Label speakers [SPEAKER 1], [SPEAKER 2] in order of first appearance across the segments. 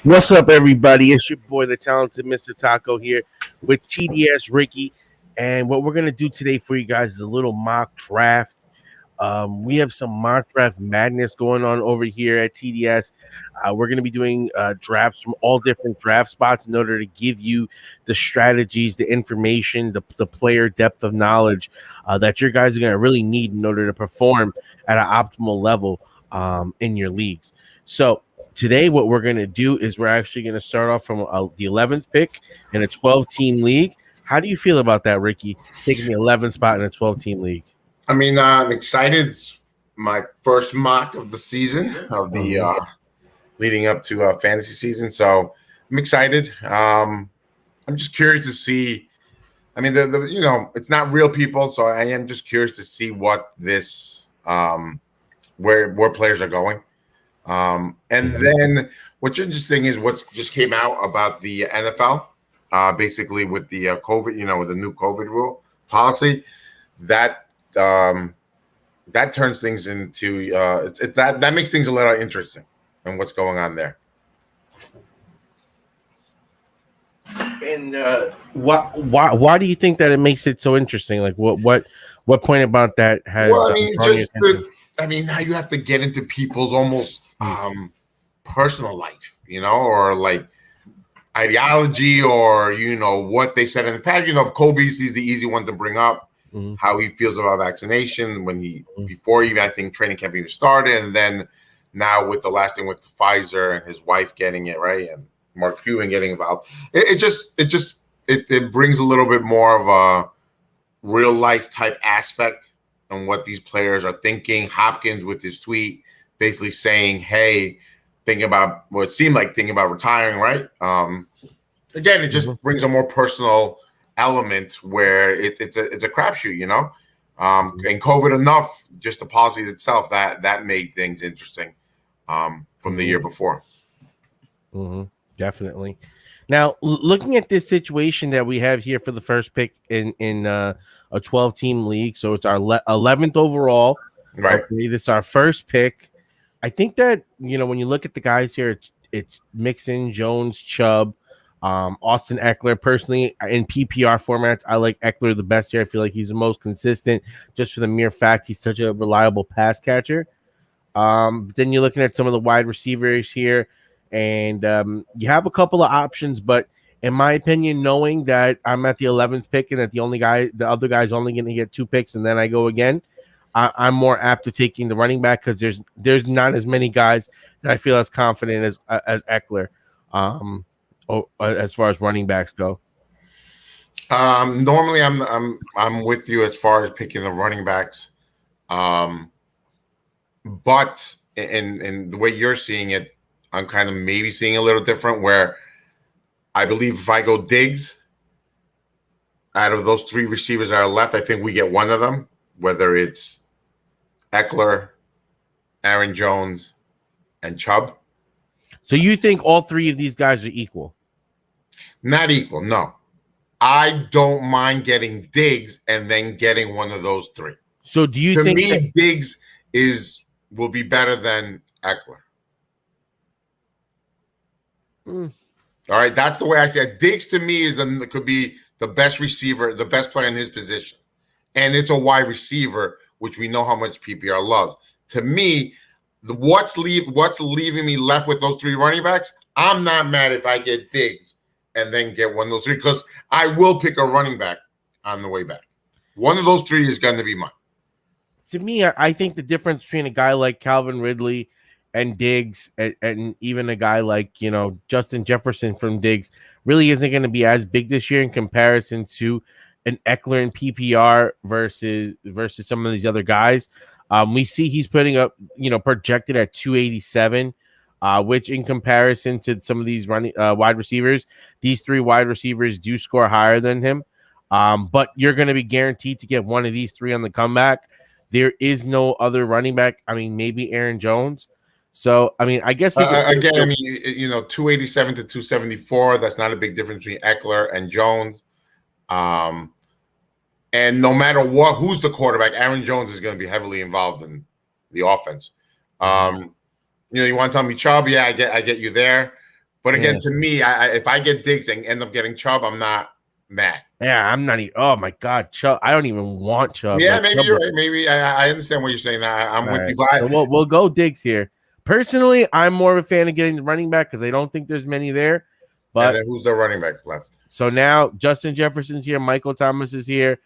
[SPEAKER 1] What's up, everybody? It's your boy, the talented Mr. Taco, here with TDS Ricky. And what we're going to do today for you guys is a little mock draft. We have some mock draft madness going on over here at TDS. We're going to be doing drafts from all different draft spots in order to give you the strategies, the information, the player depth of knowledge that your guys are going to really need in order to perform at an optimal level in your leagues. So, today, what we're going to do is we're actually going to start off from the 11th pick in a 12-team league. How do you feel about that, Ricky, taking the 11th spot in a 12-team league?
[SPEAKER 2] I mean, I'm excited. It's my first mock of the season of the leading up to fantasy season, so I'm excited. I'm just curious to see. I mean, it's not real people, so I am just curious to see what this where players are going. And then what's interesting is what just came out about the NFL, basically with the COVID, with the new COVID rule policy, that turns things into that makes things a little interesting and what's going on there.
[SPEAKER 1] And why do you think that it makes it so interesting? Like what point about that has?
[SPEAKER 2] Well, I mean, now you have to get into people's almost personal life, or like ideology, or what they said in the past. Kobe's is the easy one to bring up. How he feels about vaccination before even I think training camp even started, and then now with the last thing with Pfizer and his wife getting it right, and Mark Cuban getting involved. It brings a little bit more of a real life type aspect on what these players are thinking. Hopkins with his tweet basically saying, "Hey, thinking about retiring." Right. Again, it just brings a more personal element where it's a crapshoot, and COVID enough, just the policies itself that made things interesting from the year before.
[SPEAKER 1] Definitely. Now, looking at this situation that we have here for the first pick in a 12-team league, so it's our 11th overall.
[SPEAKER 2] Right.
[SPEAKER 1] Okay, this is our first pick. I think that when you look at the guys here, it's Mixon, Jones, Chubb, Austin Eckler. Personally, in PPR formats, I like Eckler the best here. I feel like he's the most consistent, just for the mere fact he's such a reliable pass catcher. But then you're looking at some of the wide receivers here, and you have a couple of options. But in my opinion, knowing that I'm at the 11th pick and that the other guy's only going to get 2 picks, and then I go again, I'm more apt to taking the running back because there's not as many guys that I feel as confident as Eckler. As far as running backs go,
[SPEAKER 2] normally I'm with you as far as picking the running backs, but in the way you're seeing it, I'm kind of maybe seeing a little different. Where I believe if I go Diggs, out of those 3 receivers that are left, I think we get one of them, whether it's Eckler, Aaron Jones, and Chubb.
[SPEAKER 1] So you think all 3 of these guys are equal?
[SPEAKER 2] Not equal, no. I don't mind getting Diggs and then getting one of those 3.
[SPEAKER 1] So do you think
[SPEAKER 2] that Diggs will be better than Eckler? All right, that's the way I see it. Diggs to me could be the best receiver, the best player in his position, and it's a wide receiver, which we know how much PPR loves. To me, what's leaving me left with those 3 running backs? I'm not mad if I get Diggs and then get one of those 3, because I will pick a running back on the way back. One of those 3 is going to be mine.
[SPEAKER 1] To me, I think the difference between a guy like Calvin Ridley and Diggs and even a guy like, Justin Jefferson from Diggs really isn't going to be as big this year in comparison to an Eckler in PPR versus some of these other guys. We see he's putting up, projected at 287. Which in comparison to some of these wide receivers, these 3 wide receivers do score higher than him. But you're going to be guaranteed to get one of these 3 on the comeback. There is no other running back. I mean, maybe Aaron Jones. So, I mean, I guess we could
[SPEAKER 2] 287 to 274. That's not a big difference between Eckler and Jones. And no matter who's the quarterback, Aaron Jones is going to be heavily involved in the offense. You want to tell me Chubb? Yeah, I get you there. But
[SPEAKER 1] Yeah.
[SPEAKER 2] again, to me, if I get Diggs and end up getting Chubb, I'm not mad.
[SPEAKER 1] Yeah, I'm not even. Oh my God, Chubb! I don't even want Chubb.
[SPEAKER 2] Yeah,
[SPEAKER 1] Like,
[SPEAKER 2] maybe
[SPEAKER 1] Chubb
[SPEAKER 2] you're
[SPEAKER 1] was,
[SPEAKER 2] right. Maybe I understand what you're saying. I'm
[SPEAKER 1] all
[SPEAKER 2] with you.
[SPEAKER 1] right.
[SPEAKER 2] But
[SPEAKER 1] So we'll go Diggs here. Personally, I'm more of a fan of getting the running back because I don't think there's many there.
[SPEAKER 2] and
[SPEAKER 1] But
[SPEAKER 2] then who's the running back left?
[SPEAKER 1] so now Justin Jefferson's here, Michael Thomas is here,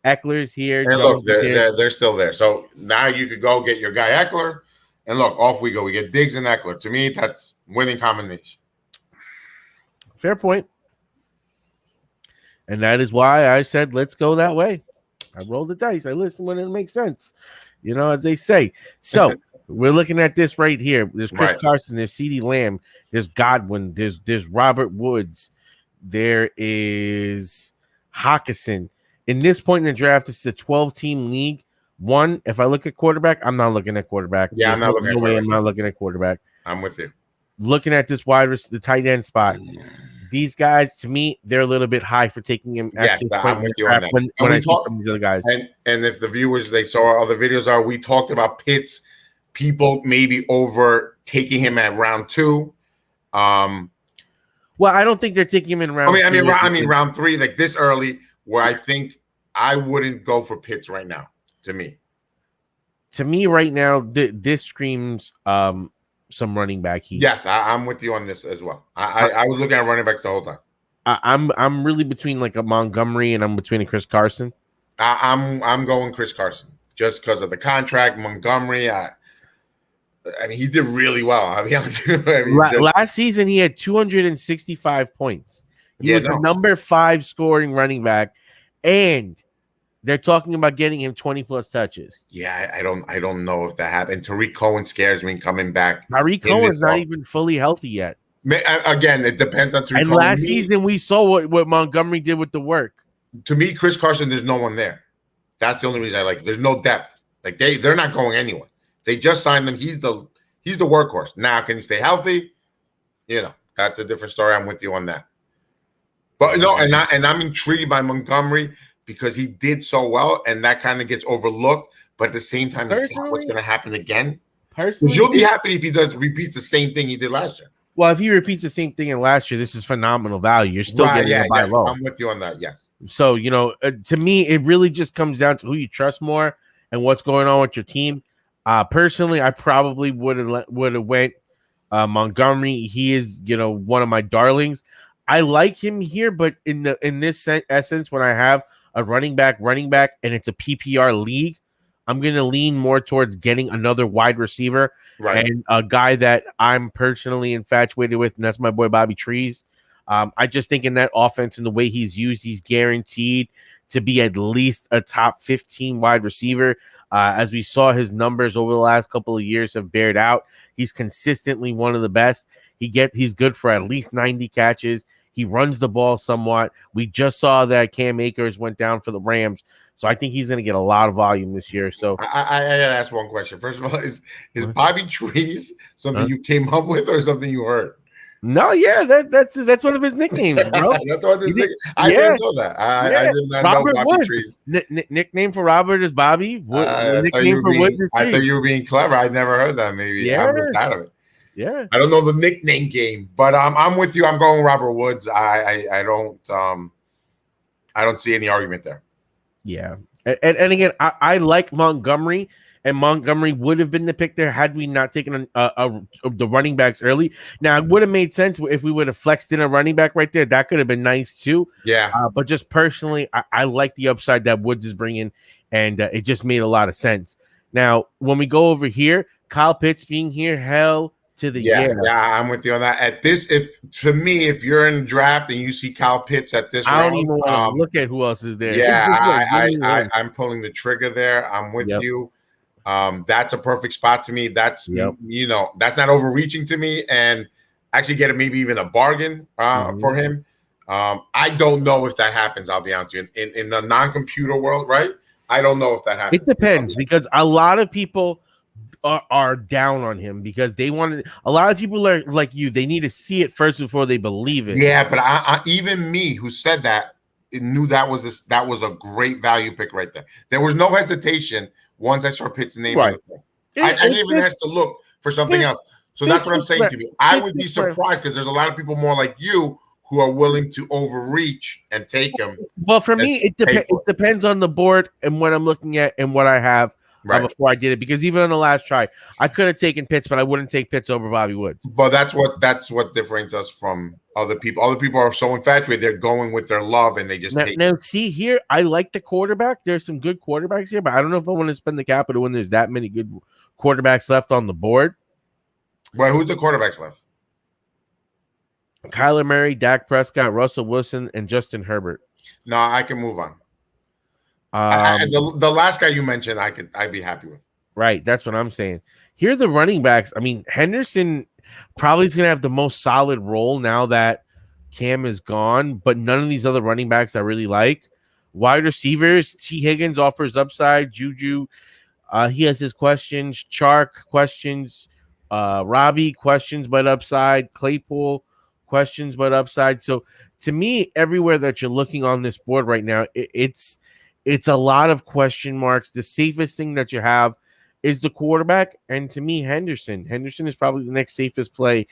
[SPEAKER 1] Eckler's here,
[SPEAKER 2] And look,
[SPEAKER 1] Jones is here.
[SPEAKER 2] they're still there. So now you could go get your guy Eckler, and look, off we go. We get Diggs and Eckler. To me, that's winning combination.
[SPEAKER 1] Fair point. And that is why I said, let's go that way. I rolled the dice. I listen when it makes sense, as they say. So we're looking at this right here. There's Chris Carson, there's CeeDee Lamb, there's Godwin, there's Robert Woods, there is Hawkinson. In this point in the draft, it's a 12-team league. One, if I look at quarterback, I'm not looking at quarterback.
[SPEAKER 2] Yeah, I'm not looking at quarterback.
[SPEAKER 1] I'm not looking at quarterback.
[SPEAKER 2] I'm with you.
[SPEAKER 1] Looking at this the tight end spot. These guys, to me, they're a little bit high for taking him.
[SPEAKER 2] Yes, I'm with you on that. When I see some of these other guys, and if the viewers they saw all the videos we talked about Pitts, people maybe over taking him at round 2.
[SPEAKER 1] Well, I don't think they're taking him in round.
[SPEAKER 2] I mean round 3, like this early, where I think I wouldn't go for Pitts right now. To me, right now, this screams some running back heat. Yes, I'm with you on this as well. I was looking at running backs the whole time.
[SPEAKER 1] I'm really between like a Montgomery and I'm between a Chris Carson.
[SPEAKER 2] I'm going Chris Carson just because of the contract. Montgomery, I mean, he did really well.
[SPEAKER 1] Last season he had 265 points. He was the number 5 scoring running back, and they're talking about getting him 20 plus touches.
[SPEAKER 2] Yeah, I don't know if that happened. Tariq Cohen scares me coming back.
[SPEAKER 1] Tariq Cohen's not even fully healthy yet.
[SPEAKER 2] Again, it depends on Tariq Cohen.
[SPEAKER 1] And last season we saw what Montgomery did with the work.
[SPEAKER 2] To me, Chris Carson, there's no one there. That's the only reason I like it. There's no depth. Like they're not going anywhere. They just signed him. He's the workhorse. Now, can he stay healthy? That's a different story. I'm with you on that. But no, and I'm intrigued by Montgomery because he did so well, and that kind of gets overlooked. But at the same time, is that what's going to happen again? Personally, you'll be happy if he repeats the same thing he did last year.
[SPEAKER 1] Well, if he repeats the same thing in last year, this is phenomenal value. You're still getting a buy low.
[SPEAKER 2] I'm with you on that. Yes.
[SPEAKER 1] So to me, it really just comes down to who you trust more and what's going on with your team. Personally, I probably would have went Montgomery. He is one of my darlings. I like him here, but in this essence, when I have a running back, and it's a PPR league, I'm going to lean more towards getting another wide receiver and a guy that I'm personally infatuated with, and that's my boy Bobby Trees. I just think in that offense and the way he's used, he's guaranteed to be at least a top 15 wide receiver. As we saw, his numbers over the last couple of years have bared out. He's consistently one of the best. He's good for at least 90 catches. He runs the ball somewhat. We just saw that Cam Akers went down for the Rams. So I think he's going to get a lot of volume this year. So
[SPEAKER 2] I got to ask one question. First of all, is Bobby Trees something you came up with or something you heard?
[SPEAKER 1] No, yeah, that's one of his nicknames, bro.
[SPEAKER 2] That's one of his nicknames. I didn't know that. I did not
[SPEAKER 1] Robert
[SPEAKER 2] know Bobby
[SPEAKER 1] Wood.
[SPEAKER 2] Trees.
[SPEAKER 1] Nickname for Robert is Bobby. Nickname for Wood is Trees.
[SPEAKER 2] I thought you were being clever. I never heard that. Maybe I was out of it.
[SPEAKER 1] Yeah,
[SPEAKER 2] I don't know the nickname game, but I'm with you. I'm going Robert Woods. I don't see any argument there.
[SPEAKER 1] Yeah, and again, I like Montgomery, and Montgomery would have been the pick there had we not taken the running backs early. Now, it would have made sense if we would have flexed in a running back right there. That could have been nice too.
[SPEAKER 2] Yeah,
[SPEAKER 1] but just personally, I like the upside that Woods is bringing, and it just made a lot of sense. Now, when we go over here, Kyle Pitts being here, hell to the
[SPEAKER 2] yeah, I'm with you on that. At this, if you're in draft and you see Kyle Pitts at this,
[SPEAKER 1] I don't even want to look at who else is there.
[SPEAKER 2] Yeah, I'm pulling the trigger there. I'm with you. That's a perfect spot to me. That's that's not overreaching to me, and actually get maybe even a bargain for him. I don't know if that happens. I'll be honest with you. In the non-computer world, right? I don't know if that happens.
[SPEAKER 1] It depends because a lot of people are down on him because they want to. A lot of people are like you. They need to see it first before they believe it.
[SPEAKER 2] Yeah, but I even me who said that knew that was a great value pick right there. There was no hesitation once I saw Pitt's name. Right. I didn't even have to look for something else. So that's what I'm saying to you. I would be surprised because there's a lot of people more like you who are willing to overreach and take him.
[SPEAKER 1] Well, for me, it depends on the board and what I'm looking at and what I have before I did it. Because even on the last try, I could have taken Pitts, but I wouldn't take Pitts over Bobby Woods.
[SPEAKER 2] But that's what differentiates us from other people. Other people are so infatuated; they're going with their love, and they just take.
[SPEAKER 1] Now, see here, I like the quarterback. There's some good quarterbacks here, but I don't know if I want to spend the capital when there's that many good quarterbacks left on the board.
[SPEAKER 2] Well, who's the quarterbacks left?
[SPEAKER 1] Kyler Murray, Dak Prescott, Russell Wilson, and Justin Herbert.
[SPEAKER 2] No, I can move on. The last guy you mentioned, I'd be happy with.
[SPEAKER 1] Right, that's what I'm saying. Here are the running backs. I mean, Henderson probably is going to have the most solid role now that Cam is gone, but none of these other running backs I really like. Wide receivers, T. Higgins offers upside. Juju, he has his questions. Chark, questions. Robbie, questions, but upside. Claypool, questions, but upside. So to me, everywhere that you're looking on this board right now, it's a lot of question marks. The safest thing that you have is the quarterback, and to me, Henderson is probably the next safest play,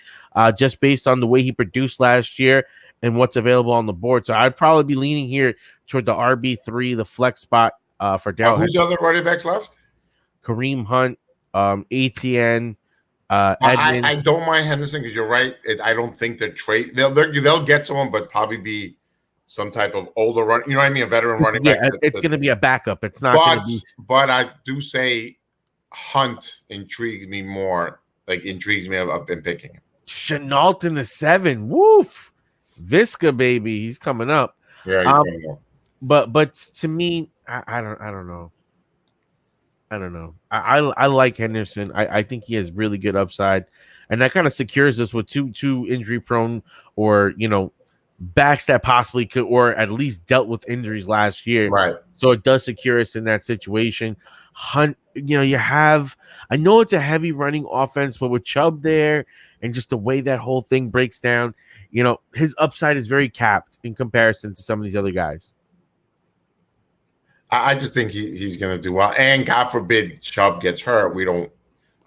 [SPEAKER 1] just based on the way he produced last year and what's available on the board. So I'd probably be leaning here toward the RB3, the flex spot for Darrell.
[SPEAKER 2] Who's the other running backs left?
[SPEAKER 1] Kareem Hunt, ATN.
[SPEAKER 2] I don't mind Henderson because you're right. I don't think they're trade. They'll get someone, but probably be some type of older run. You know what I mean? A veteran running back.
[SPEAKER 1] Yeah, it's going to be a backup. It's not going to be.
[SPEAKER 2] But I do say Hunt intrigues me more. Like intrigues me. I've been picking him.
[SPEAKER 1] Chenault in the 7. Woof. Visca, baby, he's coming up.
[SPEAKER 2] Yeah, he's coming up.
[SPEAKER 1] But to me, I don't know. I like Henderson. I think he has really good upside, and that kind of secures us with two injury prone or backs that possibly could or at least dealt with injuries last year.
[SPEAKER 2] Right.
[SPEAKER 1] So it does secure us in that situation. Hunt, you have. I know it's a heavy running offense, but with Chubb there and just the way that whole thing breaks down, his upside is very capped in comparison to some of these other guys.
[SPEAKER 2] I just think he's going to do well. And God forbid Chubb gets hurt. We don't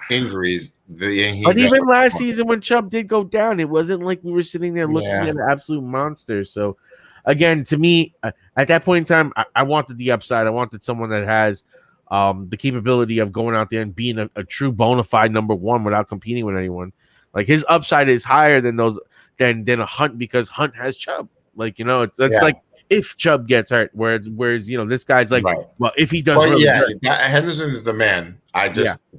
[SPEAKER 2] injuries.
[SPEAKER 1] But even last season when Chubb did go down, it wasn't like we were sitting there looking at an absolute monster. So, again, to me, at that point in time, I wanted the upside. I wanted someone that has the capability of going out there and being a true bona fide number one without competing with anyone. Like his upside is higher than than a Hunt because Hunt has Chubb. Like it's like if Chubb gets hurt, whereas this guy's like, well, if he does,
[SPEAKER 2] Henderson is the man.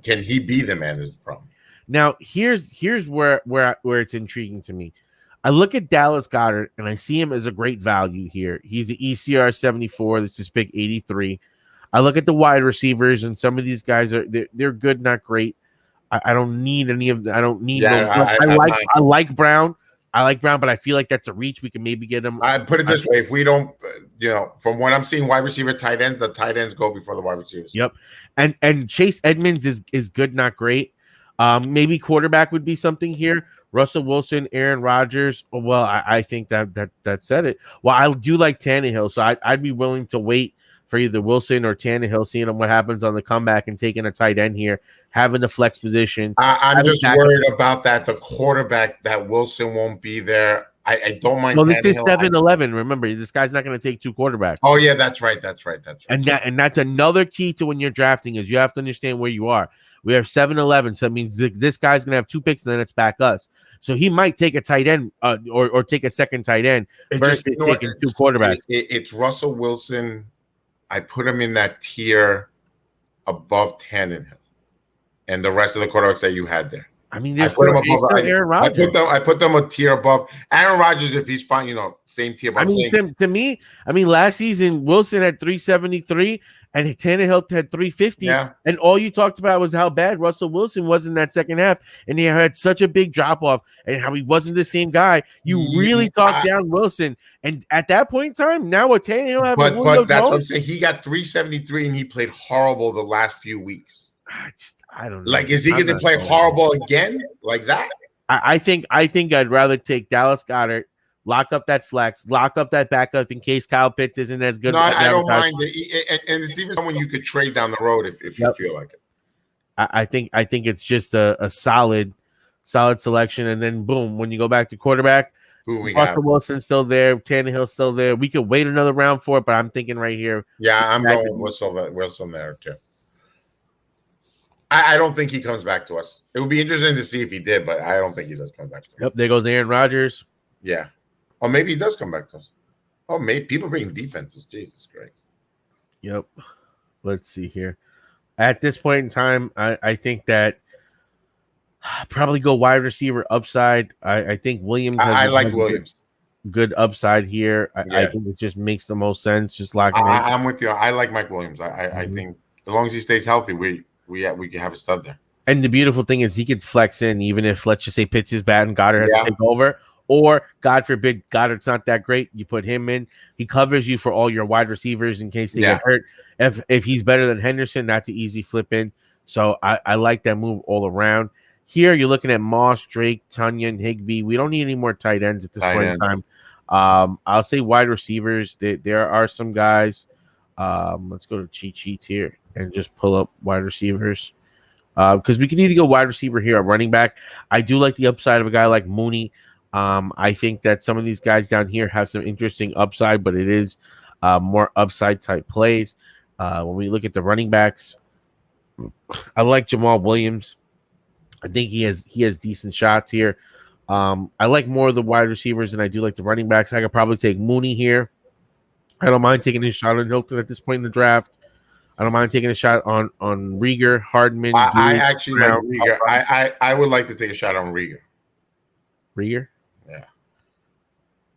[SPEAKER 2] Can he be the man? Is the problem.
[SPEAKER 1] Now here's where it's intriguing to me. I look at Dallas Goddard and I see him as a great value here. He's the ECR 74. This is pick 83. I look at the wide receivers and some of these guys they're good, not great. I don't need any of them. I don't need. I like Brown. I like Brown, but I feel like that's a reach. We can maybe get him.
[SPEAKER 2] I put it this way: if we don't, from what I'm seeing, wide receiver, tight ends, the tight ends go before the wide receivers.
[SPEAKER 1] Yep, and Chase Edmonds is good, not great. Maybe quarterback would be something here. Russell Wilson, Aaron Rodgers. Well, I think that said it. Well, I do like Tannehill, so I'd be willing to wait for either Wilson or Tannehill, seeing what happens on the comeback and taking a tight end here, having the flex position.
[SPEAKER 2] I'm just worried about that. The quarterback, that Wilson won't be there. I don't mind.
[SPEAKER 1] Well, this is 7-11. Remember, this guy's not going to take two quarterbacks.
[SPEAKER 2] Oh yeah, that's right.
[SPEAKER 1] And that's another key to when you're drafting is you have to understand where you are. We have 7-11, so that means this guy's going to have two picks, and then it's back us. So he might take a tight end or take a second tight end versus taking two quarterbacks.
[SPEAKER 2] It's Russell Wilson. I put him in that tier above Tannehill and the rest of the quarterbacks that you had there.
[SPEAKER 1] I mean, I put them above Aaron Rodgers.
[SPEAKER 2] I put them a tier above Aaron Rodgers if he's fine. Same tier.
[SPEAKER 1] I mean, to me, last season Wilson had 373 and Tannehill had 350, and all you talked about was how bad Russell Wilson was in that second half, and he had such a big drop off, and how he wasn't the same guy. You really talked down Wilson, and at that point in time, now with Tannehill,
[SPEAKER 2] but that's what I'm saying. He got 373, and he played horrible the last few weeks.
[SPEAKER 1] I don't know.
[SPEAKER 2] Like, is he going to play horrible again like that?
[SPEAKER 1] I think I'd rather take Dallas Goddard, lock up that flex, lock up that backup in case Kyle Pitts isn't as good.
[SPEAKER 2] No, I don't mind it. And it's even someone you could trade down the road if you feel like it.
[SPEAKER 1] I think it's just a solid solid selection. And then boom, when you go back to quarterback,
[SPEAKER 2] Who we got?
[SPEAKER 1] Russell Wilson's still there, Tannehill's still there. We could wait another round for it, but I'm thinking right here.
[SPEAKER 2] Yeah, I'm going with Wilson there too. I don't think he comes back to us. It would be interesting to see if he did, but I don't think he does come back to us.
[SPEAKER 1] Yep, there goes Aaron Rodgers.
[SPEAKER 2] Yeah. Or maybe he does come back to us. Oh, maybe people bring defenses. Jesus Christ.
[SPEAKER 1] Yep. Let's see here. At this point in time, I think that probably go wide receiver upside. I think Williams has
[SPEAKER 2] I like Williams.
[SPEAKER 1] Good upside here. I think it just makes the most sense. Just locking in.
[SPEAKER 2] I'm with you. I like Mike Williams. I think as long as he stays healthy, we can have a stud there.
[SPEAKER 1] And the beautiful thing is he could flex in even if, let's just say, Pitts is bad and Goddard has to take over. Or, God forbid, Goddard's not that great. You put him in. He covers you for all your wide receivers in case they get hurt. If he's better than Henderson, that's an easy flip in. So I like that move all around. Here, you're looking at Moss, Drake, Tunyon, Higbee. We don't need any more tight ends at this point in time. I'll say wide receivers. There are some guys. Let's go to cheat sheets here and just pull up wide receivers. Because we can either go wide receiver here or running back. I do like the upside of a guy like Mooney. I think that some of these guys down here have some interesting upside, but it is more upside type plays. When we look at the running backs, I like Jamal Williams. I think he has decent shots here. I like more of the wide receivers than I do like the running backs. I could probably take Mooney here. I don't mind taking a shot on Hilton at this point in the draft. I don't mind taking a shot on Rieger, Hardman.
[SPEAKER 2] I actually like Rieger. I would like to take a shot on Rieger.
[SPEAKER 1] Rieger?
[SPEAKER 2] Yeah.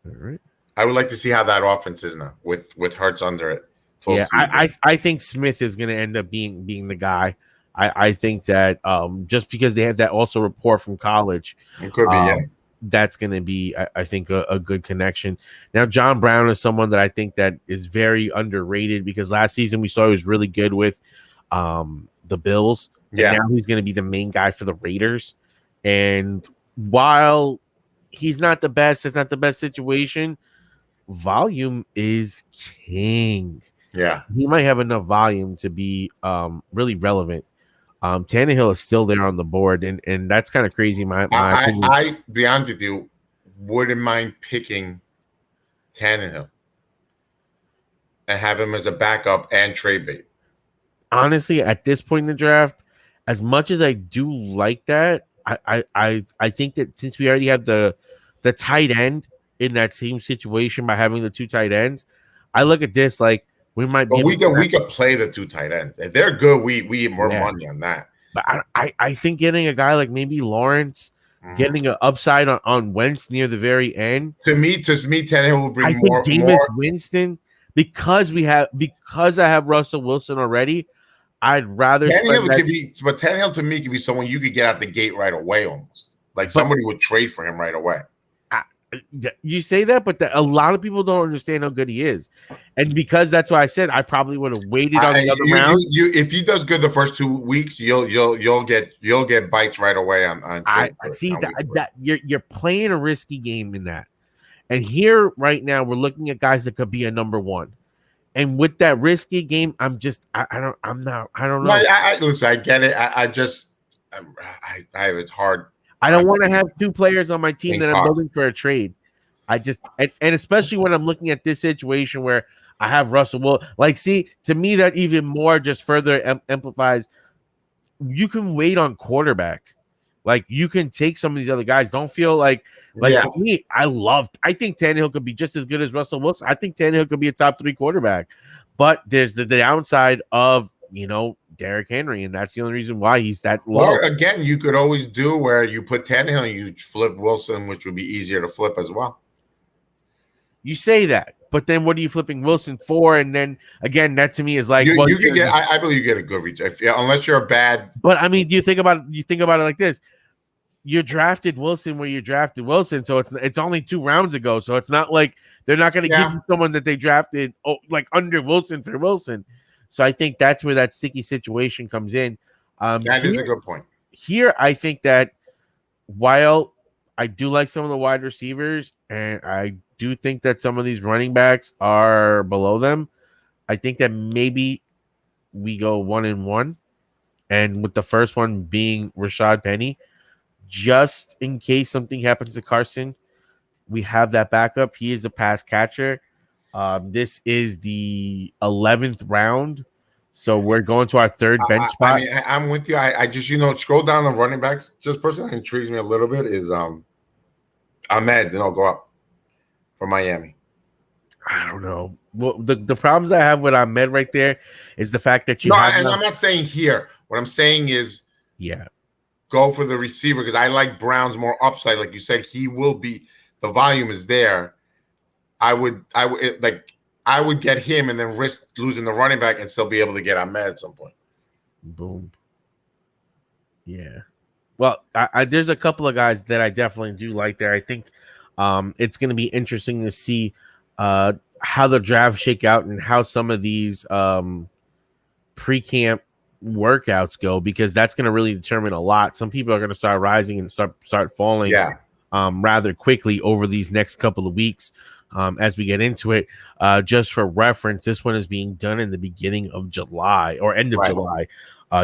[SPEAKER 1] All right.
[SPEAKER 2] I would like to see how that offense is now with Hurts under it.
[SPEAKER 1] Yeah, I think Smith is going to end up being the guy. I think that just because they have that also rapport from college,
[SPEAKER 2] it could be,
[SPEAKER 1] that's going to be, I think, a good connection. Now, John Brown is someone that I think that is very underrated because last season we saw he was really good with the Bills.
[SPEAKER 2] Yeah.
[SPEAKER 1] And now he's going to be the main guy for the Raiders. And while he's not the best, it's not the best situation, volume is king.
[SPEAKER 2] Yeah.
[SPEAKER 1] He might have enough volume to be really relevant. Tannehill is still there on the board, and that's kind of crazy.
[SPEAKER 2] I be honest with you, wouldn't mind picking Tannehill and have him as a backup and trade bait.
[SPEAKER 1] Honestly, at this point in the draft, as much as I do like that, I think that since we already have the tight end in that same situation by having the two tight ends, I look at this like we might be.
[SPEAKER 2] We could play the two tight ends. If they're good, we get more money on that.
[SPEAKER 1] But I think getting a guy like maybe Lawrence, getting an upside on Wentz near the very end.
[SPEAKER 2] To me, Tannehill will bring more.
[SPEAKER 1] Jameis Winston, because I have Russell Wilson already. I'd rather
[SPEAKER 2] Tannehill to me could be someone you could get out the gate right away, almost like somebody would trade for him right away.
[SPEAKER 1] You say that, but a lot of people don't understand how good he is, and because that's why I said I probably would have waited on the other round.
[SPEAKER 2] If he does good the first 2 weeks, you'll get bites right away on.
[SPEAKER 1] I see that you're playing a risky game in that, and here right now we're looking at guys that could be a number one, and with that risky game, I don't know.
[SPEAKER 2] Listen, I get it. It's hard.
[SPEAKER 1] I don't want to have two players on my team that I'm building for a trade. And especially when I'm looking at this situation where I have Russell Wilson. Like, see, to me, that even more just further amplifies. You can wait on quarterback. Like, you can take some of these other guys. Don't feel like to me, I think Tannehill could be just as good as Russell Wilson. I think Tannehill could be a top 3 quarterback. But there's the downside of, Derrick Henry, and that's the only reason why he's that low.
[SPEAKER 2] Or again, you could always do where you put Tannehill and you flip Wilson, which would be easier to flip as well.
[SPEAKER 1] You say that, but then what are you flipping Wilson for? And then again, that to me is like
[SPEAKER 2] you can get. I believe you get a good reach unless you're a bad.
[SPEAKER 1] But I mean, do you think about it like this? You drafted Wilson where you drafted Wilson, so it's only 2 rounds ago, so it's not like they're not going to give you someone that they drafted like under Wilson for Wilson. So I think that's where that sticky situation comes in.
[SPEAKER 2] That is a good point.
[SPEAKER 1] Here, I think that while I do like some of the wide receivers, and I do think that some of these running backs are below them, I think that maybe we go 1-1, and with the first one being Rashad Penny. just in case something happens to Carson. We have that backup. He is a pass catcher. This is the 11th round, so we're going to our third bench spot.
[SPEAKER 2] I'm with you. I just scroll down the running backs. Just person that intrigues me a little bit is Ahmed. Go up for Miami.
[SPEAKER 1] I don't know. Well, the problems I have with Ahmed right there is the fact that
[SPEAKER 2] I'm not saying here. What I'm saying is, go for the receiver because I like Brown's more upside. Like you said, he will be. The volume is there. I would get him and then risk losing the running back and still be able to get Ahmed at some point.
[SPEAKER 1] Boom. Yeah. Well, there's a couple of guys that I definitely do like there. I think it's going to be interesting to see how the draft shake out and how some of these pre-camp workouts go, because that's going to really determine a lot. Some people are going to start rising and start falling rather quickly over these next couple of weeks as we get into it. Just for reference, this one is being done in the beginning of July or end of July,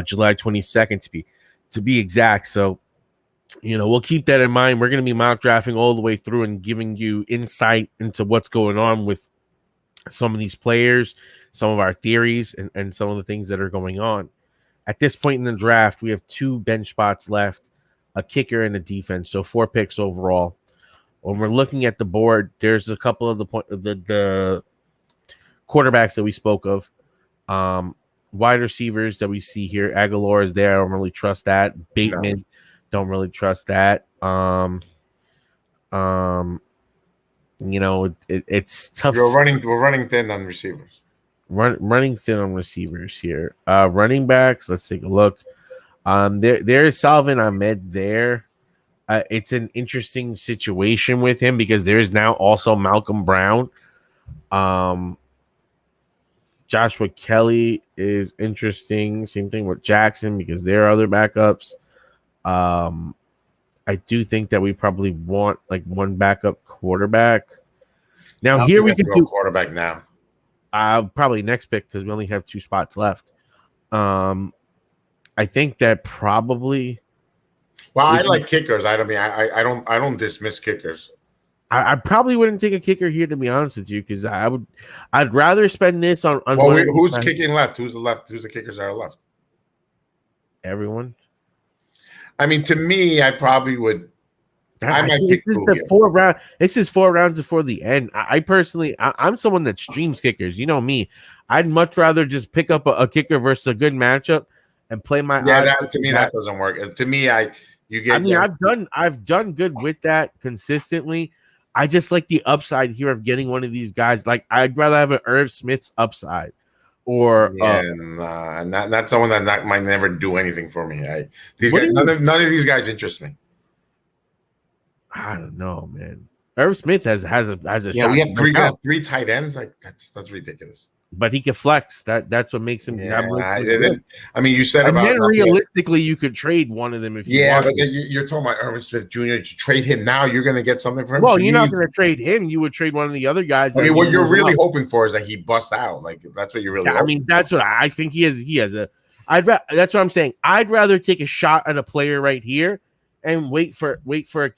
[SPEAKER 1] July 22nd to be exact. So, we'll keep that in mind. We're going to be mock drafting all the way through and giving you insight into what's going on with some of these players, some of our theories, and some of the things that are going on. At this point in the draft, we have 2 bench spots left, a kicker and a defense, so 4 picks overall. When we're looking at the board, there's a couple of the quarterbacks that we spoke of, wide receivers that we see here. Aguilar is there. I don't really trust that. Bateman, don't really trust that. It's tough.
[SPEAKER 2] We're running thin on receivers.
[SPEAKER 1] Running thin on receivers here. Running backs, let's take a look. There is Salvin Ahmed there. It's an interesting situation with him because there is now also Malcolm Brown. Joshua Kelly is interesting. Same thing with Jackson because there are other backups. I do think that we probably want like one backup quarterback. Now here we can do
[SPEAKER 2] quarterback now.
[SPEAKER 1] Probably next pick because we only have 2 spots left. I think that probably.
[SPEAKER 2] Well, I like kickers. I don't dismiss kickers.
[SPEAKER 1] I probably wouldn't take a kicker here, to be honest with you, because I'd rather spend this on.
[SPEAKER 2] Well, who's kicking left? Who's the left? Who's the kickers that are left?
[SPEAKER 1] Everyone.
[SPEAKER 2] I mean, to me, I probably would. I might pick
[SPEAKER 1] this is the 4 round. This is 4 rounds before the end. I personally, I'm someone that streams kickers. You know me. I'd much rather just pick up a kicker versus a good matchup and play my.
[SPEAKER 2] Yeah, that doesn't work. To me, I've
[SPEAKER 1] done good with that consistently. I just like the upside here of getting one of these guys. Like I'd rather have an Irv Smith's upside, or
[SPEAKER 2] not someone that might never do anything for me. None of these guys interest me.
[SPEAKER 1] I don't know, man. Irv Smith has a
[SPEAKER 2] yeah. We have 3 tight ends. Like that's ridiculous.
[SPEAKER 1] But he can flex. That's what makes him.
[SPEAKER 2] Yeah, I mean, you said about
[SPEAKER 1] realistically, you could trade one of them if you.
[SPEAKER 2] Yeah, but you're talking about Irvin Smith Jr. You trade him now, you're going to get something for him.
[SPEAKER 1] Well, you're not going to trade him. You would trade one of the other guys.
[SPEAKER 2] I mean, what you're really hoping for is that he busts out. Like that's what you're really.
[SPEAKER 1] I mean, that's what I think he has. He has a. That's what I'm saying. I'd rather take a shot at a player right here and wait for.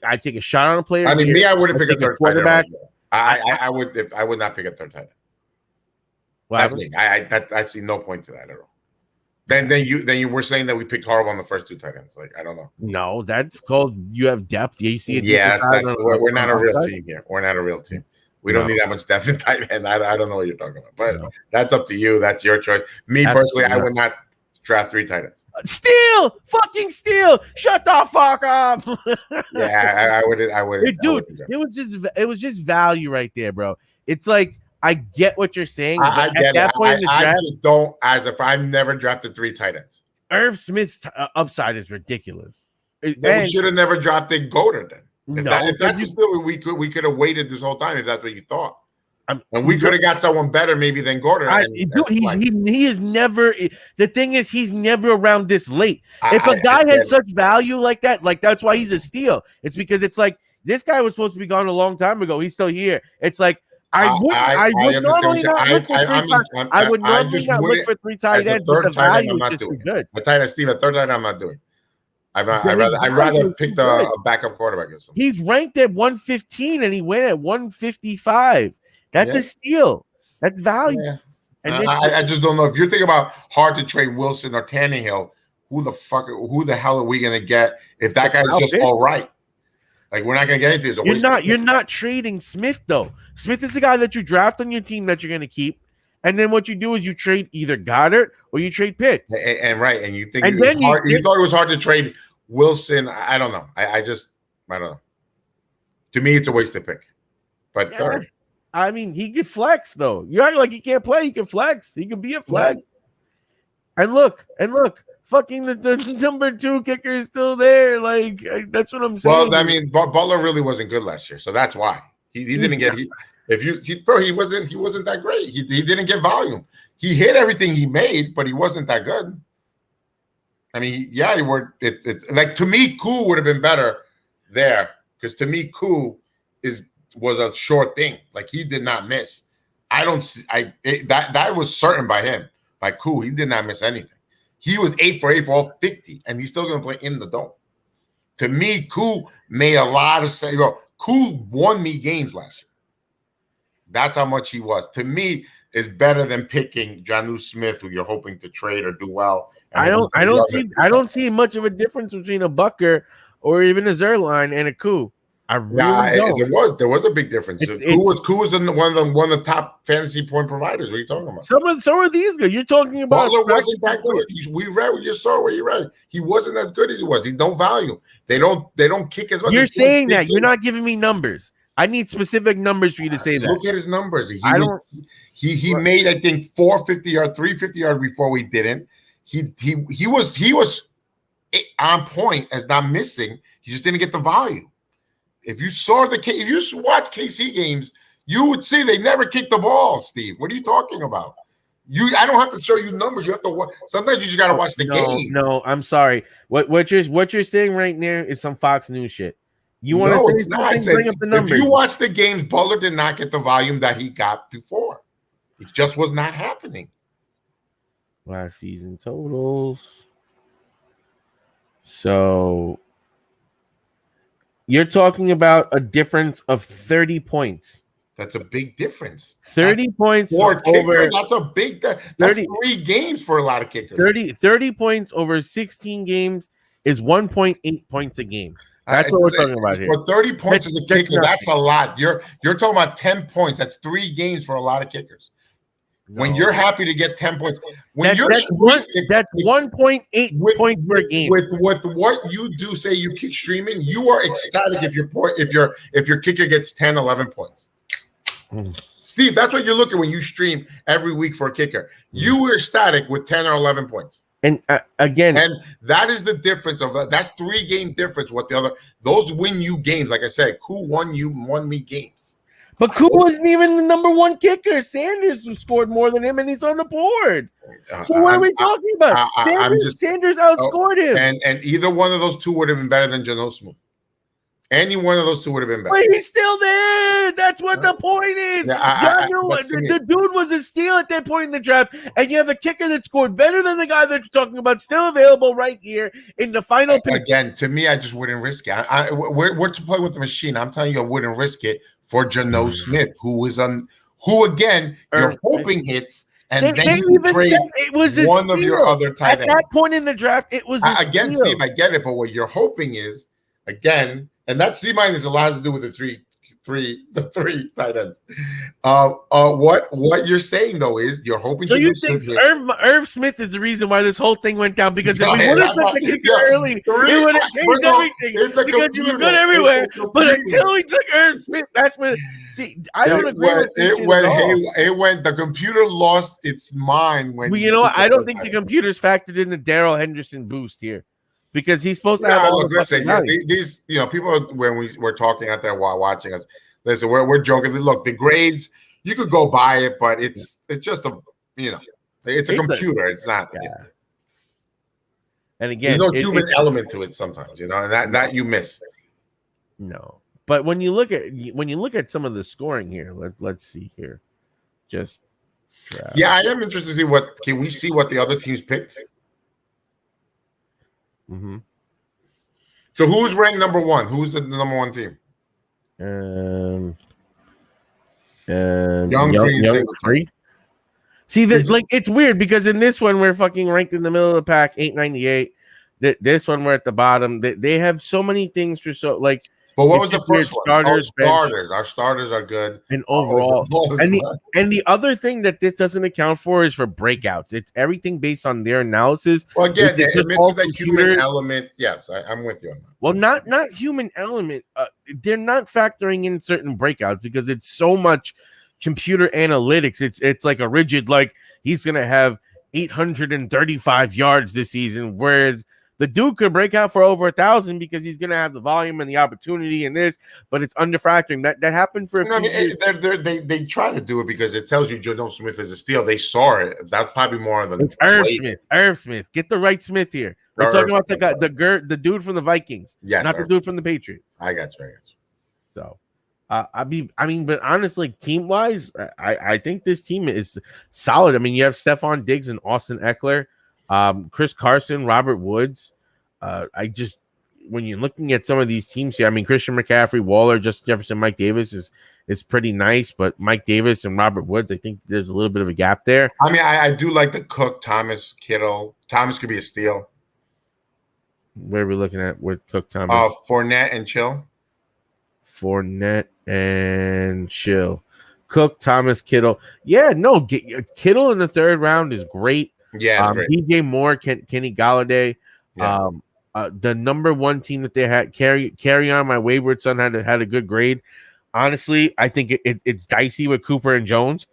[SPEAKER 1] I take a shot on a player.
[SPEAKER 2] I mean, I wouldn't pick a third quarterback. I would not pick a third tight end. That's me. I see no point to that at all. Then you were saying that we picked horrible on the first 2 tight ends. Like I don't know.
[SPEAKER 1] No, that's called you have depth. You see it.
[SPEAKER 2] Yeah, we're not a real team here. We're not a real team. We don't need that much depth in tight end. I don't know what you're talking about, but that's up to you. That's your choice. Me personally, I would not draft 3 tight ends.
[SPEAKER 1] Fucking steal! Shut the fuck up!
[SPEAKER 2] Yeah, I would.
[SPEAKER 1] Dude, it was just value right there, bro. It's like. I get what you're saying.
[SPEAKER 2] I get at that point in the draft, I just don't. I've never drafted 3 tight ends.
[SPEAKER 1] Irv Smith's upside is ridiculous.
[SPEAKER 2] We should have never drafted Goddard then. If that's just we could have waited this whole time if that's what you thought. And we could have got someone better maybe than Goddard.
[SPEAKER 1] He is never. The thing is, he's never around this late. If a guy has such value like that, like that's why he's a steal. It's because it's like this guy was supposed to be gone a long time ago. He's still here. It's like. I would normally not look for 3 tight ends.
[SPEAKER 2] Third tight end, I'm not doing. Good. A tight end, Steve, a third tight end, I'm not doing. I'd rather pick a backup quarterback against him.
[SPEAKER 1] He's ranked at 115 and he went at 155. That's a steal. That's value.
[SPEAKER 2] Yeah. And I just don't know if you're thinking about hard to trade Wilson or Tannehill. Who the hell are we gonna get if that guy's just all right? Like we're not gonna get anything.
[SPEAKER 1] You're not trading Smith though. Smith is the guy that you draft on your team that you're gonna keep, and then what you do is you trade either Goddard or you trade Pitts.
[SPEAKER 2] And you think you thought it was hard to trade Wilson. I don't know. I don't know. To me, it's a wasted pick. But
[SPEAKER 1] I mean, he can flex though. You act like he can't play. He can flex. He can be a flex. Yeah. And look, fucking the number 2 kicker is still there. Like that's what I'm saying.
[SPEAKER 2] Well, I mean, Butler really wasn't good last year, so that's why he didn't get. He wasn't that great. He didn't get volume. He hit everything he made, but he wasn't that good. I mean, he worked. It's like to me, Koo would have been better there because to me, Koo was a sure thing. Like he did not miss. That was certain by him. Like Koo, he did not miss anything. He was 8 for 8 for all 50, and he's still going to play in the dome. To me, Koo made a lot of sense. Koo won me games last year. That's how much he was. To me, is better than picking Jonnu Smith, who you're hoping to trade or do well.
[SPEAKER 1] I don't see much of a difference between a Bucker or even a Zerline and a Koo. I really don't.
[SPEAKER 2] There was a big difference. Koo was one of the top fantasy point providers. What are you talking about?
[SPEAKER 1] Some of these guys. You're talking about
[SPEAKER 2] Butler wasn't that good. We just saw where you read. He wasn't as good as he was. He don't value. They don't kick as much.
[SPEAKER 1] You're saying that. You're not giving me numbers. I need specific numbers for you to say that.
[SPEAKER 2] Look at his numbers. He made, I think, 450 yards, 350 yards before we didn't. He was on point as not missing. He just didn't get the volume. If you watch KC games, you would see they never kicked the ball, Steve. What are you talking about? I don't have to show you numbers. You have to watch. Sometimes you just got to watch the game.
[SPEAKER 1] No, I'm sorry. What you're saying right now is some Fox News shit. You want to say something? Bring up the numbers.
[SPEAKER 2] If you watch the games, Butler did not get the volume that he got before. It just was not happening.
[SPEAKER 1] Last season totals. So you're talking about a difference of 30 points.
[SPEAKER 2] That's a big difference.
[SPEAKER 1] 30 points
[SPEAKER 2] for kicker. That's a big. That's 3 games for a lot of kickers.
[SPEAKER 1] 30 points over 16 games is 1.8 points a game. That's what we're talking about here.
[SPEAKER 2] For 30 points as a kicker, that's a lot. You're talking about 10 points. That's 3 games for a lot of kickers. No. When you're happy to get 10 points, that's
[SPEAKER 1] 1.8 points per game.
[SPEAKER 2] With what you do, say you kick streaming, you are ecstatic if your kicker gets 10, 11 points. Steve, that's what you're looking when you stream every week for a kicker. You were ecstatic with 10 or 11 points.
[SPEAKER 1] And again,
[SPEAKER 2] and that is the difference of that. That's 3 game difference. Those win you games. Like I said, Koo won me games.
[SPEAKER 1] But Koo wasn't even the number 1 kicker. Sanders scored more than him, and he's on the board. So what are we talking about? Sanders outscored him.
[SPEAKER 2] And either one of those 2 would have been better than Jonnu Smith. Any one of those 2 would have been better.
[SPEAKER 1] But he's still there. That's what the point is. The dude was a steal at that point in the draft, and you have a kicker that scored better than the guy that you're talking about, still available right here in the final pick.
[SPEAKER 2] Again, to me, I just wouldn't risk it. We're to play with the machine. I'm telling you, I wouldn't risk it for Jonnu Smith, who again, you're hoping hits. And then you trade one of your other tight ends.
[SPEAKER 1] At that point in the draft, it was a
[SPEAKER 2] again,
[SPEAKER 1] steal.
[SPEAKER 2] Steve, I get it, but what you're hoping is, again, and that C- a lot to do with the three tight ends. What you're saying though is you're hoping.
[SPEAKER 1] So you think Irv Smith is the reason why this whole thing went down? Because if we would have took the kicker early, it would have changed everything. Because you were good everywhere, but until we took Irv Smith, that's when. See, I don't agree with this shit at all.
[SPEAKER 2] The computer lost its mind when.
[SPEAKER 1] Well, you know what? I don't think the computer's factored in the Darrell Henderson boost here. Because he's supposed to have all
[SPEAKER 2] these people when we were talking out there while watching us. Listen, we're joking. Look, the grades you could go buy it, but it's just it's a computer. It's not.
[SPEAKER 1] Yeah. And again,
[SPEAKER 2] there's no human element to it sometimes, and that you miss.
[SPEAKER 1] No, but when you look at some of the scoring here, let's see here. Just
[SPEAKER 2] I am interested to see what the other teams picked.
[SPEAKER 1] Mm-hmm.
[SPEAKER 2] So who's ranked number one? Who's the number one team?
[SPEAKER 1] Um,
[SPEAKER 2] Young, free, and
[SPEAKER 1] young
[SPEAKER 2] single.
[SPEAKER 1] free. See that
[SPEAKER 2] Is it-
[SPEAKER 1] like it's weird because in this one we're fucking ranked in the middle of the pack, 898. This one we're at the bottom. They have so many things for so like
[SPEAKER 2] But what
[SPEAKER 1] it's
[SPEAKER 2] was the
[SPEAKER 1] just weird
[SPEAKER 2] first one? Oh,
[SPEAKER 1] starters, bench,
[SPEAKER 2] starters. Our starters are good.
[SPEAKER 1] and
[SPEAKER 2] Our
[SPEAKER 1] overall.
[SPEAKER 2] overall is bad.
[SPEAKER 1] And the other thing that this doesn't account for is for breakouts. It's everything based on their analysis.
[SPEAKER 2] Well, again,
[SPEAKER 1] Which is
[SPEAKER 2] it
[SPEAKER 1] just all
[SPEAKER 2] misses that human
[SPEAKER 1] computer.
[SPEAKER 2] element. Yes, I'm with you on that.
[SPEAKER 1] Well, not human element. They're not factoring in certain breakouts because it's so much computer analytics. It's like a rigid like he's gonna have 835 yards this season, whereas the dude could break out for over 1,000 because he's gonna have the volume and the opportunity and this, but it's under factoring. That happened for a few years.
[SPEAKER 2] They try to do it because it tells you Jordan Smith is a steal. They saw it. That's probably more than
[SPEAKER 1] It's Irv Smith. Irv Smith. Get the right Smith here. We're talking about the guy, the dude from the Vikings, not the dude from the Patriots.
[SPEAKER 2] I got you.
[SPEAKER 1] So, I mean, but honestly, team wise, I think this team is solid. I mean, you have Stephon Diggs and Austin Eckler, Chris Carson, Robert Woods. When you're looking at some of these teams here, I mean, Christian McCaffrey, Waller, Justin Jefferson, Mike Davis is pretty nice, but Mike Davis and Robert Woods, I think there's a little bit of a gap there.
[SPEAKER 2] I mean, I do like the Cook, Thomas, Kittle. Thomas could be a steal.
[SPEAKER 1] Where are we looking at with Cook, Thomas?
[SPEAKER 2] Fournette and Chill.
[SPEAKER 1] Fournette and Chill. Cook, Thomas, Kittle. Yeah, no, Kittle in the third round is great.
[SPEAKER 2] Yeah, great.
[SPEAKER 1] DJ Moore, Kenny Galladay.
[SPEAKER 2] Yeah.
[SPEAKER 1] The number one team that they had, carry on. My wayward son had a good grade. Honestly, I think it's dicey with Cooper and Jones.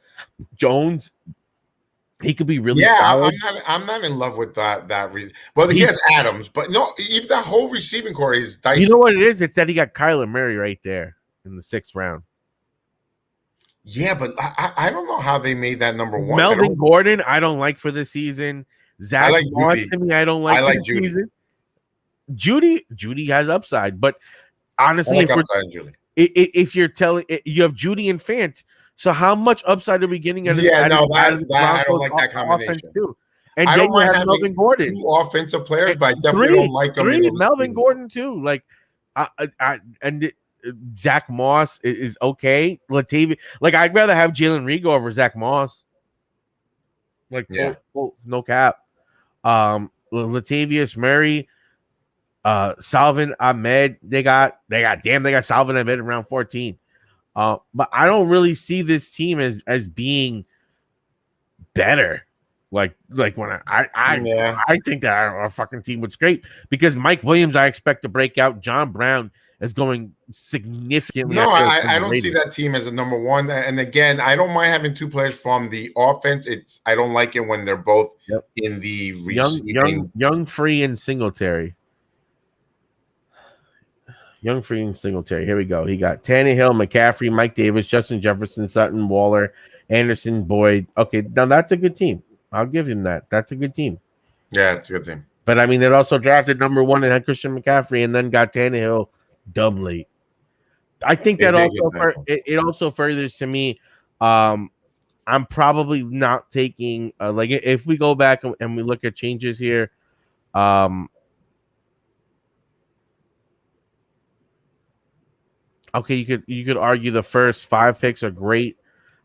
[SPEAKER 1] He could be really solid.
[SPEAKER 2] I'm not in love with that reason. Well, he has Adams, but no, even that whole receiving core is dicey.
[SPEAKER 1] You know what it is? It's that he got Kyler Murray right there in the 6th round.
[SPEAKER 2] Yeah, but I don't know how they made that number one.
[SPEAKER 1] Melvin Gordon, I don't like for this season. Zach Moss to me, I don't like. I like Judy. Season. Judy has upside, but honestly, if you're telling you have Judy and Fant, so how much upside are we getting?
[SPEAKER 2] I don't like that combination
[SPEAKER 1] too. And I then you have Melvin Gordon,
[SPEAKER 2] 2 offensive players, but I definitely don't like them.
[SPEAKER 1] Melvin Gordon too, like Zach Moss is okay. Latavius, like I'd rather have Jalen Reagor over Zach Moss. Like full, no cap. Latavius Murray, Salvin Ahmed. They got Salvin Ahmed around 14. But I don't really see this team as being better. Like when I think that our fucking team was great because Mike Williams I expect to break out. John Brown is going significantly.
[SPEAKER 2] No, I don't see that team as a number one. And again, I don't mind having 2 players from the offense. I don't like it when they're both in the receiving.
[SPEAKER 1] Young, Free, and Singletary. Young, Free, and Singletary. Here we go. He got Tannehill, McCaffrey, Mike Davis, Justin Jefferson, Sutton, Waller, Anderson, Boyd. Okay, now that's a good team. I'll give him that. That's a good team.
[SPEAKER 2] Yeah, it's a good team.
[SPEAKER 1] But I mean, they also drafted number 1 and had Christian McCaffrey, and then got Tannehill dumb late. I think that it also furthers to me. I'm probably not taking like if we go back and we look at changes here. Okay, you could argue the first 5 picks are great.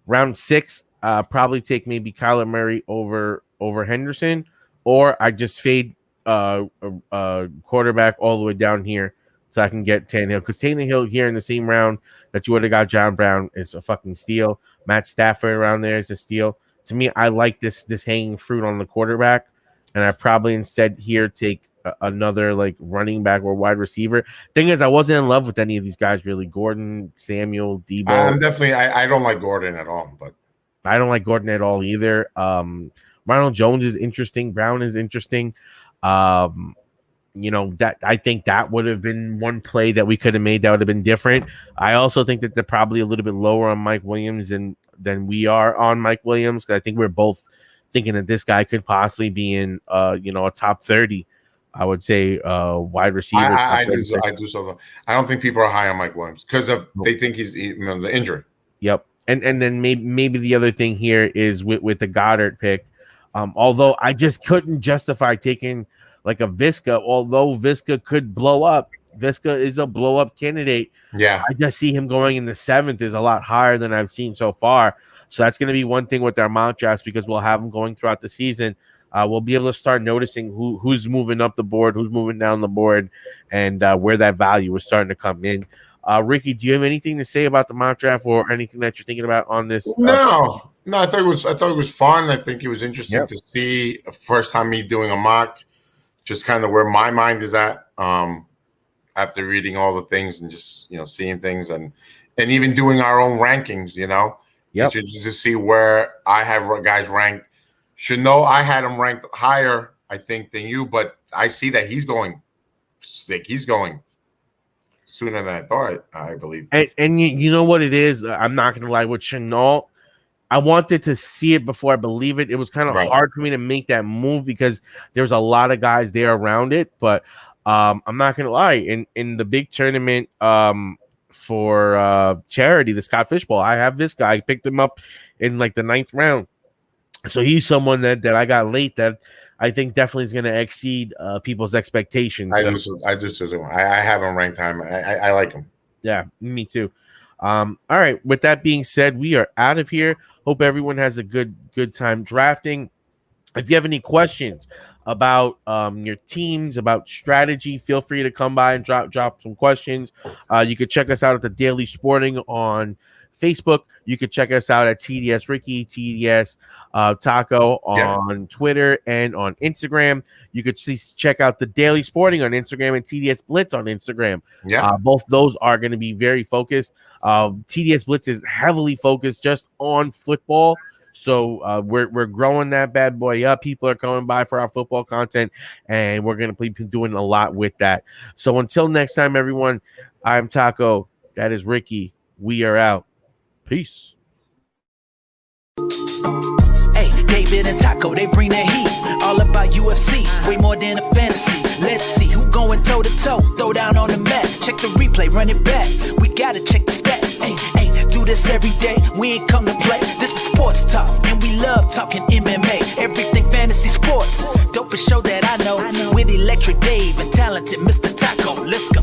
[SPEAKER 1] Round 6, probably take maybe Kyler Murray over Henderson, or I just fade quarterback all the way down here so I can get Tannehill, because Tannehill here in the same round that you would have got John Brown is a fucking steal. Matt Stafford around there is a steal. To me, I like this hanging fruit on the quarterback, and I probably instead here take another like running back or wide receiver. Thing is, I wasn't in love with any of these guys really. Gordon, Samuel, Debo.
[SPEAKER 2] I don't like Gordon at all, but
[SPEAKER 1] I don't like Gordon at all either. Ronald Jones is interesting. Brown is interesting. That I think that would have been one play that we could have made that would have been different. I also think that they're probably a little bit lower on Mike Williams than we are on Mike Williams, because I think we're both thinking that this guy could possibly be in a top 30. I would say wide receiver.
[SPEAKER 2] I do so though. I don't think people are high on Mike Williams because they think he's the injury.
[SPEAKER 1] Yep, and then maybe the other thing here is with the Goddard pick. Although I just couldn't justify taking like a Visca, although Visca could blow up. Visca is a blow up candidate.
[SPEAKER 2] Yeah.
[SPEAKER 1] I just see him going in the 7th is a lot higher than I've seen so far. So that's going to be one thing with our mock drafts because we'll have them going throughout the season. We'll be able to start noticing who's moving up the board, who's moving down the board, and where that value is starting to come in. Ricky, do you have anything to say about the mock draft or anything that you're thinking about on this?
[SPEAKER 2] No. I thought it was fun. I think it was interesting to see first time me doing a mock, just kind of where my mind is at. After reading all the things and just seeing things and even doing our own rankings, just to see where I have guys ranked. Should know I had him ranked higher, I think, than you, but I see that he's going sick. He's going sooner than I thought, I believe.
[SPEAKER 1] And you know what it is? I'm not going to lie with Chenault. I wanted to see it before I believe it. It was kind of hard for me to make that move because there's a lot of guys there around it. But I'm not going to lie. In the big tournament for charity, the Scott Fishbowl, I have this guy. I picked him up in like the 9th round. So he's someone that I got late that I think definitely is going to exceed people's expectations.
[SPEAKER 2] I have him ranked high. I like him.
[SPEAKER 1] Yeah, me too. All right. With that being said, we are out of here. Hope everyone has a good time drafting. If you have any questions about your teams, about strategy, feel free to come by and drop some questions. You could check us out at the Daily Sporting on Facebook. You could check us out at TDS Ricky, TDS Taco on Twitter and on Instagram. You could check out the Daily Sporting on Instagram and TDS Blitz on Instagram. Both those are going to be very focused. TDS Blitz is heavily focused just on football. So we're growing that bad boy up. People are coming by for our football content, and we're going to be doing a lot with that. So until next time, everyone, I'm Taco. That is Ricky. We are out. Peace.
[SPEAKER 3] Hey, David and Taco, they bring the heat. All about UFC, way more than a fantasy. Let's see who going toe to toe. Throw down on the mat. Check the replay, run it back. We gotta check the stats. Hey, do this every day. We ain't come to play. This is sports talk, and we love talking MMA. Everything fantasy sports. Dopest show that I know. With Electric Dave and talented Mr. Taco. Let's go.